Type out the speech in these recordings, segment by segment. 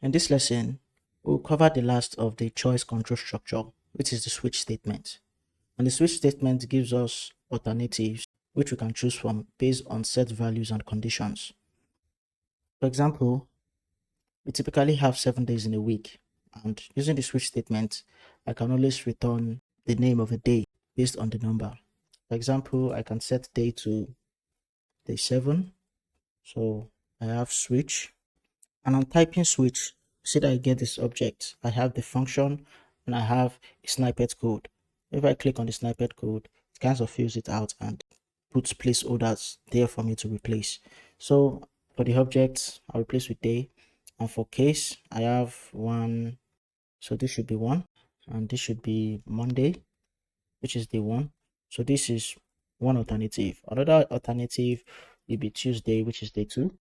In this lesson, we'll cover the last of the choice control structure, which is the switch statement. And the switch statement gives us alternatives which we can choose from based on set values and conditions. For example, we typically have 7 days in a week, and using the switch statement, I can always return the name of a day based on the number. For example, I can set day to day 7. So I have switch, and I'm typing switch. See that I get this object. I have the function and I have a snippet code. If I click on the snippet code, it kind of fills it out and puts placeholders there for me to replace. So for the object, I'll replace with day. And for case, I have one. So this should be 1. And this should be Monday, which is day 1. So this is one alternative. Another alternative will be Tuesday, which is day 2.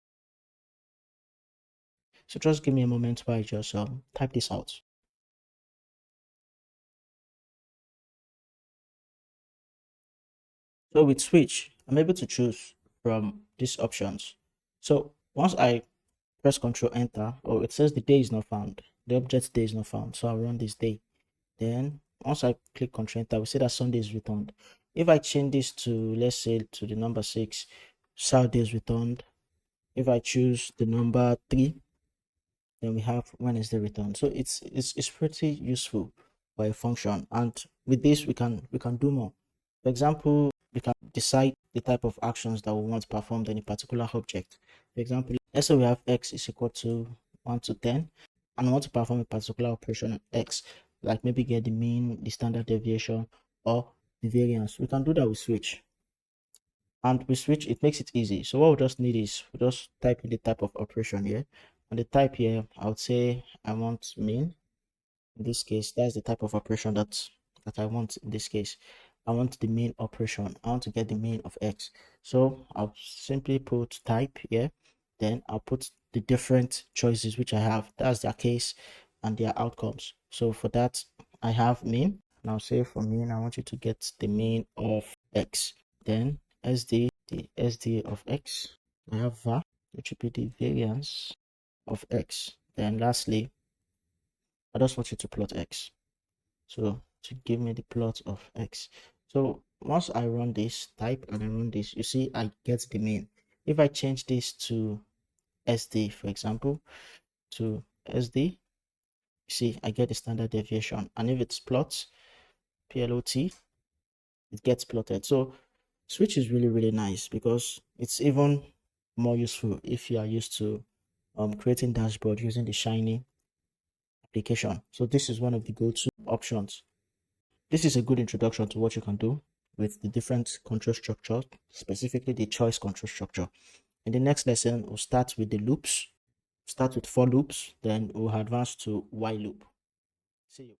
So just give me a moment while I just type this out. So with switch, I'm able to choose from these options. So once I press Ctrl Enter, it says the day is not found. The object day is not found. So I'll run this day. Then once I click Ctrl Enter, we see that Sunday is returned. If I change this to, let's say, to the number 6, Saturday is returned. If I choose the number 3, then we have Wednesday returned. So it's pretty useful for a function, and with this we can do more. For example, we can decide the type of actions that we want performed in a particular object. For example, let's say we have x is equal to 1 to 10, and I want to perform a particular operation on x, like maybe get the mean, the standard deviation, or the variance. We can do that with switch. And with switch, it makes it easy. So what we just need is we just type in the type of operation here. And the type here, I would say I want mean. In this case, that's the type of operation that I want. In this case, I want the main operation. I want to get the mean of x. So I'll simply put type here. Then I'll put the different choices which I have. That's their case and their outcomes. So for that, I have mean. And I'll say for mean, I want you to get the mean of x. Then SD, the SD of x. I have var, which would be the variance of x. Then lastly, I just want you to plot x. So to give me the plot of x. So once I run this type and I run this, you see I get the mean. If I change this to SD, for example, to SD, you see I get the standard deviation. And if it's plot, PLOT, it gets plotted. So switch is really nice because it's even more useful if you are used to creating dashboard using the Shiny application. So this is one of the go-to options. This is a good introduction to what you can do with the different control structure, specifically the choice control structure. In the next lesson, we'll start with the loops, start with for loops, then we'll advance to while loop. See you.